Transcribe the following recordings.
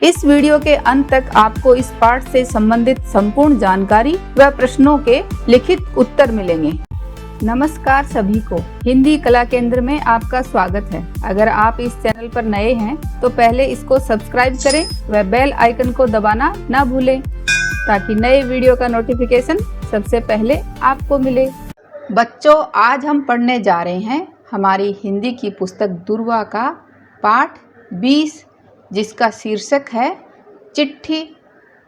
इस वीडियो के अंत तक आपको इस पाठ से संबंधित संपूर्ण जानकारी व प्रश्नों के लिखित उत्तर मिलेंगे। नमस्कार सभी को, हिंदी कला केंद्र में आपका स्वागत है। अगर आप इस चैनल पर नए हैं तो पहले इसको सब्सक्राइब करें व बेल आइकन को दबाना ना भूलें ताकि नए वीडियो का नोटिफिकेशन सबसे पहले आपको मिले। बच्चों, आज हम पढ़ने जा रहे हैं हमारी हिंदी की पुस्तक दुर्वा का पाठ 20, जिसका शीर्षक है चिट्ठी।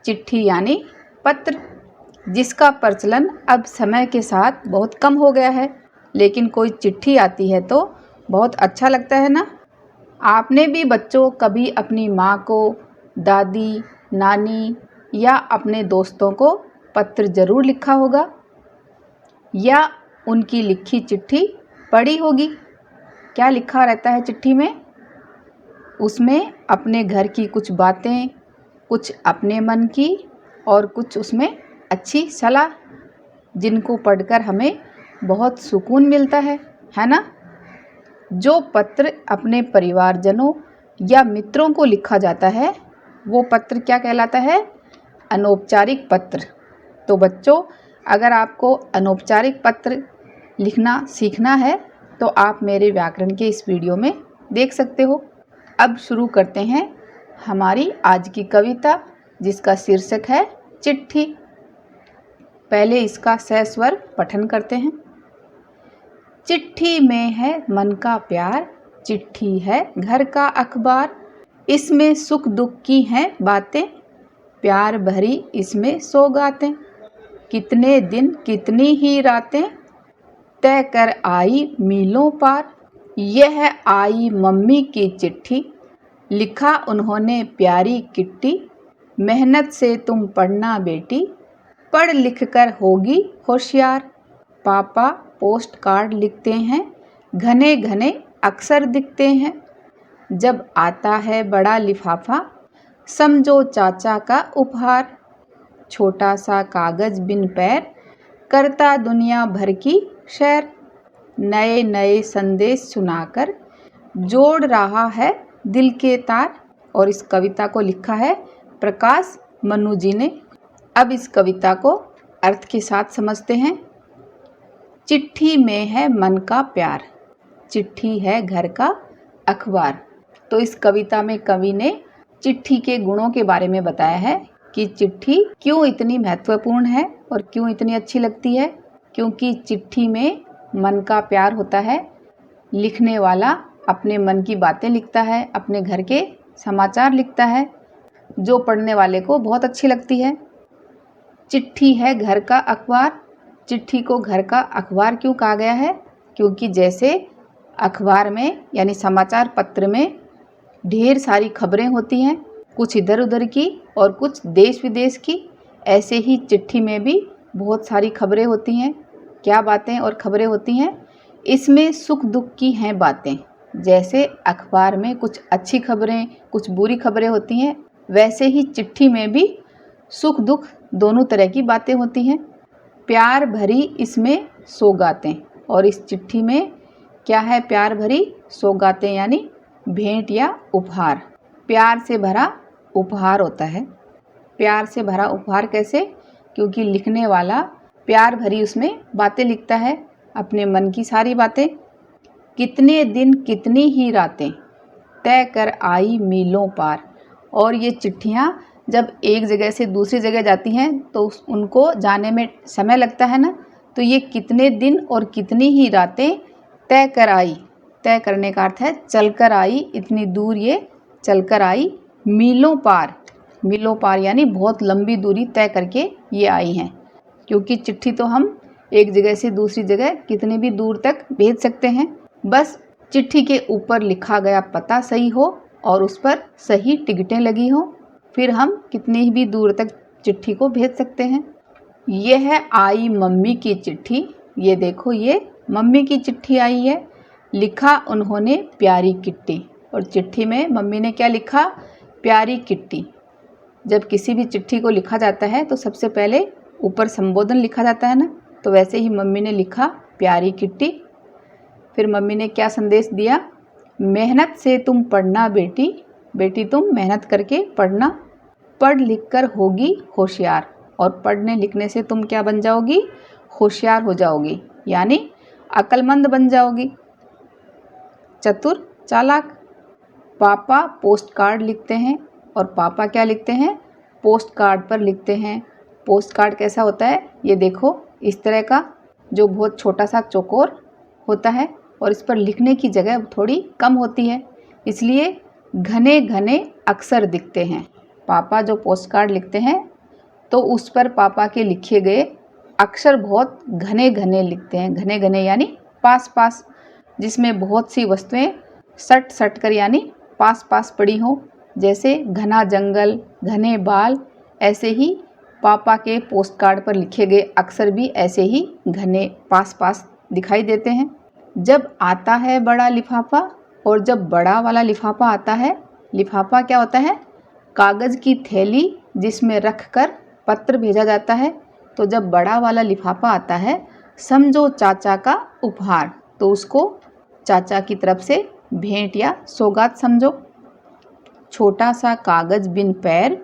चिट्ठी यानी पत्र, जिसका प्रचलन अब समय के साथ बहुत कम हो गया है, लेकिन कोई चिट्ठी आती है तो बहुत अच्छा लगता है ना। आपने भी बच्चों कभी अपनी माँ को, दादी, नानी या अपने दोस्तों को पत्र ज़रूर लिखा होगा या उनकी लिखी चिट्ठी पढ़ी होगी। क्या लिखा रहता है चिट्ठी में? उसमें अपने घर की कुछ बातें, कुछ अपने मन की और कुछ उसमें अच्छी सलाह, जिनको पढ़कर हमें बहुत सुकून मिलता है ना। जो पत्र अपने परिवारजनों या मित्रों को लिखा जाता है वो पत्र क्या कहलाता है? अनौपचारिक पत्र। तो बच्चों, अगर आपको अनौपचारिक पत्र लिखना सीखना है तो आप मेरे व्याकरण के इस वीडियो में देख सकते हो। अब शुरू करते हैं हमारी आज की कविता, जिसका शीर्षक है चिट्ठी। पहले इसका सस्वर पठन करते हैं। चिट्ठी में है मन का प्यार, चिट्ठी है घर का अखबार, इसमें सुख दुख की हैं बातें, प्यार भरी इसमें सौगातें, कितने दिन कितनी ही रातें, तय कर आई मीलों पार, यह आई मम्मी की चिट्ठी, लिखा उन्होंने प्यारी किट्टी, मेहनत से तुम पढ़ना बेटी, पढ़ लिख कर होगी होशियार, पापा पोस्ट कार्ड लिखते हैं, घने घने अक्सर दिखते हैं, जब आता है बड़ा लिफाफा, समझो चाचा का उपहार, छोटा सा कागज बिन पैर, करता दुनिया भर की सैर, नए नए संदेश सुनाकर जोड़ रहा है दिल के तार। और इस कविता को लिखा है प्रकाश मनु जी ने। अब इस कविता को अर्थ के साथ समझते हैं। चिट्ठी में है मन का प्यार, चिट्ठी है घर का अखबार। तो इस कविता में कवि ने चिट्ठी के गुणों के बारे में बताया है कि चिट्ठी क्यों इतनी महत्वपूर्ण है और क्यों इतनी अच्छी लगती है। क्योंकि चिट्ठी में मन का प्यार होता है, लिखने वाला अपने मन की बातें लिखता है, अपने घर के समाचार लिखता है, जो पढ़ने वाले को बहुत अच्छी लगती है। चिट्ठी है घर का अखबार। चिट्ठी को घर का अखबार क्यों कहा गया है? क्योंकि जैसे अखबार में यानी समाचार पत्र में ढेर सारी खबरें होती हैं, कुछ इधर उधर की और कुछ देश विदेश की, ऐसे ही चिट्ठी में भी बहुत सारी खबरें होती हैं। क्या बातें और खबरें होती हैं? इसमें सुख दुख की हैं बातें। जैसे अखबार में कुछ अच्छी खबरें, कुछ बुरी खबरें होती हैं, वैसे ही चिट्ठी में भी सुख दुख दोनों तरह की बातें होती हैं। प्यार भरी इसमें सौगातें, और इस चिट्ठी में क्या है? प्यार भरी सौगातें यानी भेंट या उपहार। प्यार से भरा उपहार होता है। प्यार से भरा उपहार कैसे? क्योंकि लिखने वाला प्यार भरी उसमें बातें लिखता है, अपने मन की सारी बातें। कितने दिन कितनी ही रातें, तय कर आई मीलों पार। और ये चिट्ठियाँ जब एक जगह से दूसरी जगह जाती हैं तो उनको जाने में समय लगता है ना। तो ये कितने दिन और कितनी ही रातें तय कर आई, तय करने का अर्थ है चल कर आई, इतनी दूर ये चल कर आई। मीलों पार, मीलों पार यानी बहुत लंबी दूरी तय करके ये आई हैं। क्योंकि चिट्ठी तो हम एक जगह से दूसरी जगह कितनी भी दूर तक भेज सकते हैं, बस चिट्ठी के ऊपर लिखा गया पता सही हो और उस पर सही टिकटें लगी हों, फिर हम कितनी भी दूर तक चिट्ठी को भेज सकते हैं। यह आई मम्मी की चिट्ठी, ये देखो ये मम्मी की चिट्ठी आई है, लिखा उन्होंने प्यारी किट्टी। और चिट्ठी में मम्मी ने क्या लिखा? प्यारी किट्टी। जब किसी भी चिट्ठी को लिखा जाता है तो सबसे पहले ऊपर संबोधन लिखा जाता है ना, तो वैसे ही मम्मी ने लिखा प्यारी किट्टी। फिर मम्मी ने क्या संदेश दिया? मेहनत से तुम पढ़ना बेटी, बेटी तुम मेहनत करके पढ़ना, पढ़ लिख कर होगी होशियार। और पढ़ने लिखने से तुम क्या बन जाओगी? होशियार हो जाओगी, यानी अक्लमंद बन जाओगी, चतुर, चालाक। पापा पोस्ट कार्ड लिखते हैं, और पापा क्या लिखते हैं? पोस्ट कार्ड पर लिखते हैं। पोस्ट कार्ड कैसा होता है? ये देखो, इस तरह का, जो बहुत छोटा सा चौकोर होता है और इस पर लिखने की जगह थोड़ी कम होती है, इसलिए घने घने अक्षर दिखते हैं। पापा जो पोस्ट कार्ड लिखते हैं तो उस पर पापा के लिखे गए अक्षर बहुत घने घने लिखते हैं। घने घने यानी पास पास, जिसमें बहुत सी वस्तुएं सट सट कर यानी पास पास पड़ी हों, जैसे घना जंगल, घने बाल। ऐसे ही पापा के पोस्ट कार्ड पर लिखे गए अक्षर भी ऐसे ही घने पास पास दिखाई देते हैं। जब आता है बड़ा लिफाफा, और जब बड़ा वाला लिफाफा आता है, लिफाफा क्या होता है? कागज़ की थैली जिसमें रख कर पत्र भेजा जाता है। तो जब बड़ा वाला लिफाफा आता है, समझो चाचा का उपहार, तो उसको चाचा की तरफ से भेंट या सौगात समझो। छोटा सा कागज़ बिन पैर,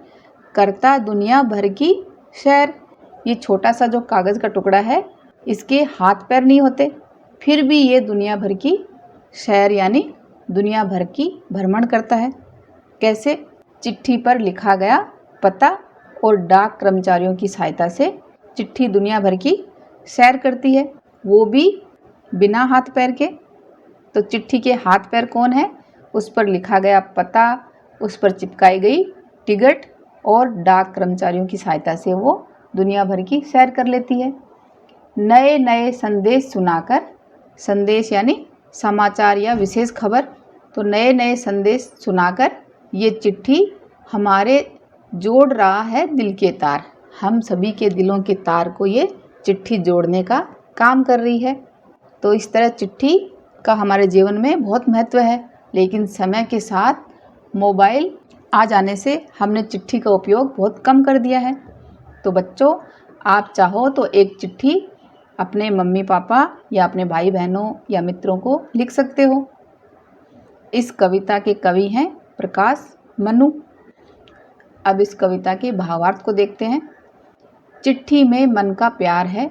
करता दुनिया भर की सैर। ये छोटा सा जो कागज़ का टुकड़ा है, इसके हाथ पैर नहीं होते, फिर भी ये दुनिया भर की सैर यानी दुनिया भर की भ्रमण करता है। कैसे? चिट्ठी पर लिखा गया पता और डाक कर्मचारियों की सहायता से चिट्ठी दुनिया भर की सैर करती है, वो भी बिना हाथ पैर के। तो चिट्ठी के हाथ पैर कौन है? उस पर लिखा गया पता, उस पर चिपकाई गई टिकट, और डाक कर्मचारियों की सहायता से वो दुनिया भर की सैर कर लेती है। नए नए संदेश सुनाकर, संदेश यानी समाचार या विशेष खबर, तो नए नए संदेश सुनाकर ये चिट्ठी हमारे जोड़ रहा है दिल के तार। हम सभी के दिलों के तार को ये चिट्ठी जोड़ने का काम कर रही है। तो इस तरह चिट्ठी का हमारे जीवन में बहुत महत्व है, लेकिन समय के साथ मोबाइल आ जाने से हमने चिट्ठी का उपयोग बहुत कम कर दिया है। तो बच्चों, आप चाहो तो एक चिट्ठी अपने मम्मी पापा या अपने भाई बहनों या मित्रों को लिख सकते हो। इस कविता के कवि हैं प्रकाश मनु। अब इस कविता के भावार्थ को देखते हैं। चिट्ठी में मन का प्यार है,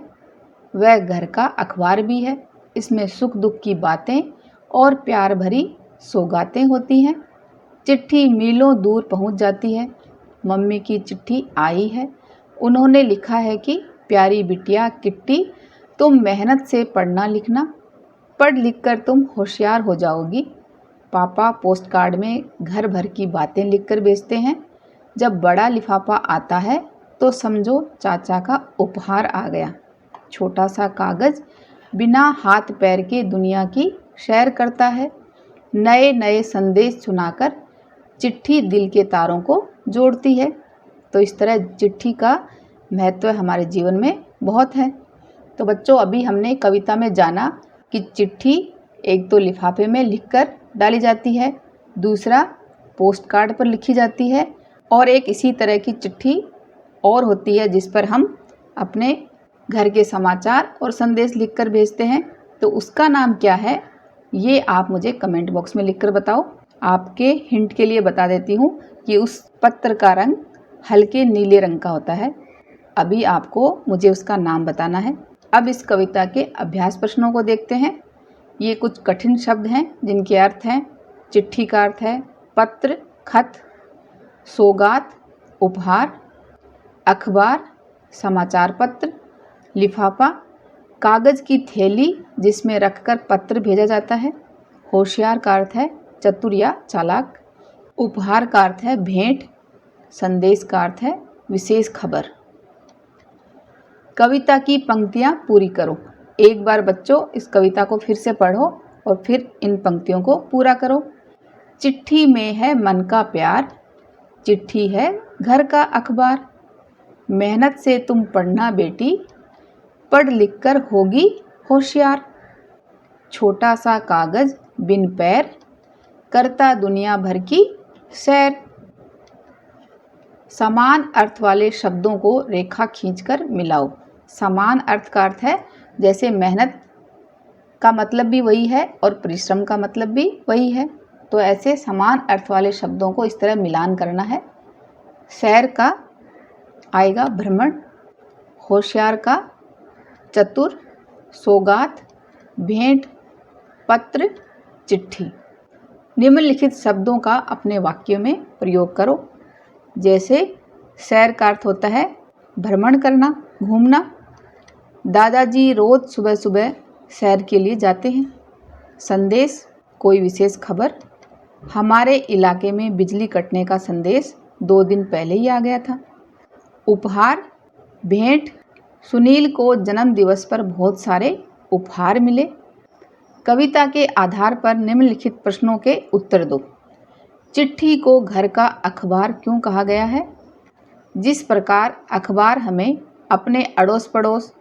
वह घर का अखबार भी है। इसमें सुख दुख की बातें और प्यार भरी सौगातें होती हैं। चिट्ठी मीलों दूर पहुंच जाती है। मम्मी की चिट्ठी आई है, उन्होंने लिखा है कि प्यारी बिटिया किट्टी, तुम मेहनत से पढ़ना लिखना, पढ़ लिख कर तुम होशियार हो जाओगी। पापा पोस्ट कार्ड में घर भर की बातें लिखकर भेजते हैं। जब बड़ा लिफाफा आता है तो समझो चाचा का उपहार आ गया। छोटा सा कागज़ बिना हाथ पैर के दुनिया की सैर करता है। नए नए संदेश सुनाकर चिट्ठी दिल के तारों को जोड़ती है। तो इस तरह चिट्ठी का महत्व हमारे जीवन में बहुत है। तो बच्चों, अभी हमने कविता में जाना कि चिट्ठी एक तो लिफाफे में लिखकर डाली जाती है, दूसरा पोस्ट कार्ड पर लिखी जाती है, और एक इसी तरह की चिट्ठी और होती है जिस पर हम अपने घर के समाचार और संदेश लिखकर भेजते हैं। तो उसका नाम क्या है, ये आप मुझे कमेंट बॉक्स में लिखकर बताओ। आपके हिंट के लिए बता देती हूँ कि उस पत्र का रंग हल्के नीले रंग का होता है। अभी आपको मुझे उसका नाम बताना है। अब इस कविता के अभ्यास प्रश्नों को देखते हैं। ये कुछ कठिन शब्द हैं जिनके अर्थ हैं। चिट्ठी का अर्थ है पत्र, खत, सौगात, उपहार, अखबार, समाचार पत्र, लिफाफा, कागज़ की थैली जिसमें रखकर पत्र भेजा जाता है। होशियार का अर्थ है चतुर या चालाक। उपहार का अर्थ है भेंट। संदेश का अर्थ है विशेष खबर। कविता की पंक्तियाँ पूरी करो। एक बार बच्चों इस कविता को फिर से पढ़ो और फिर इन पंक्तियों को पूरा करो। चिट्ठी में है मन का प्यार, चिट्ठी है घर का अखबार। मेहनत से तुम पढ़ना बेटी, पढ़ लिख कर होगी होशियार। छोटा सा कागज़ बिन पैर, करता दुनिया भर की सैर। समान अर्थ वाले शब्दों को रेखा खींचकर मिलाओ। समान अर्थ का अर्थ है जैसे मेहनत का मतलब भी वही है और परिश्रम का मतलब भी वही है, तो ऐसे समान अर्थ वाले शब्दों को इस तरह मिलान करना है। सैर का आएगा भ्रमण, होशियार का चतुर, सौगात, भेंट, पत्र, चिट्ठी। निम्नलिखित शब्दों का अपने वाक्य में प्रयोग करो। जैसे सैर का अर्थ होता है भ्रमण करना, घूमना। दादाजी रोज सुबह सुबह सैर के लिए जाते हैं। संदेश, कोई विशेष खबर। हमारे इलाके में बिजली कटने का संदेश 2 दिन पहले ही आ गया था। उपहार, भेंट, सुनील को जन्म दिवस पर बहुत सारे उपहार मिले। कविता के आधार पर निम्नलिखित प्रश्नों के उत्तर दो। चिट्ठी को घर का अखबार क्यों कहा गया है? जिस प्रकार अखबार हमें अपने अड़ोस पड़ोस,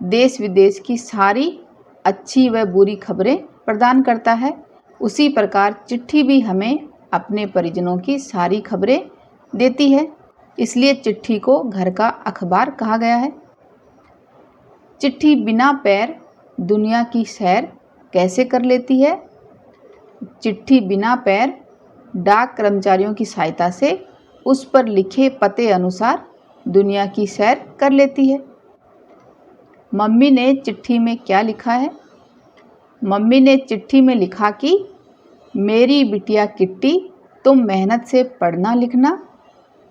देश विदेश की सारी अच्छी व बुरी खबरें प्रदान करता है, उसी प्रकार चिट्ठी भी हमें अपने परिजनों की सारी खबरें देती है, इसलिए चिट्ठी को घर का अखबार कहा गया है। चिट्ठी बिना पैर दुनिया की सैर कैसे कर लेती है? चिट्ठी बिना पैर डाक कर्मचारियों की सहायता से उस पर लिखे पते अनुसार दुनिया की सैर कर लेती है। मम्मी ने चिट्ठी में क्या लिखा है? मम्मी ने चिट्ठी में लिखा कि मेरी बिटिया किट्टी, तुम मेहनत से पढ़ना लिखना,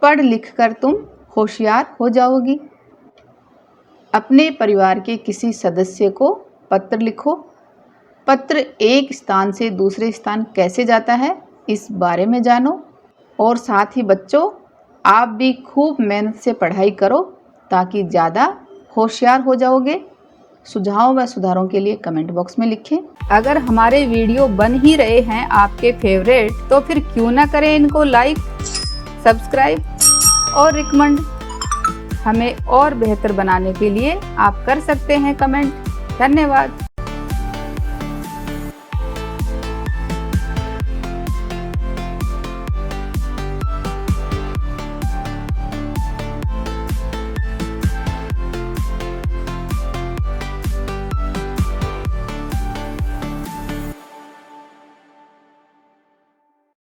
पढ़ लिख कर तुम होशियार हो जाओगी। अपने परिवार के किसी सदस्य को पत्र लिखो। पत्र एक स्थान से दूसरे स्थान कैसे जाता है, इस बारे में जानो। और साथ ही बच्चों, आप भी खूब मेहनत से पढ़ाई करो ताकि ज़्यादा होशियार हो जाओगे। सुझाव व सुधारों के लिए कमेंट बॉक्स में लिखें। अगर हमारे वीडियो बन ही रहे हैं आपके फेवरेट, तो फिर क्यों ना करें इनको लाइक, सब्सक्राइब और रिकमेंड। हमें और बेहतर बनाने के लिए आप कर सकते हैं कमेंट। धन्यवाद।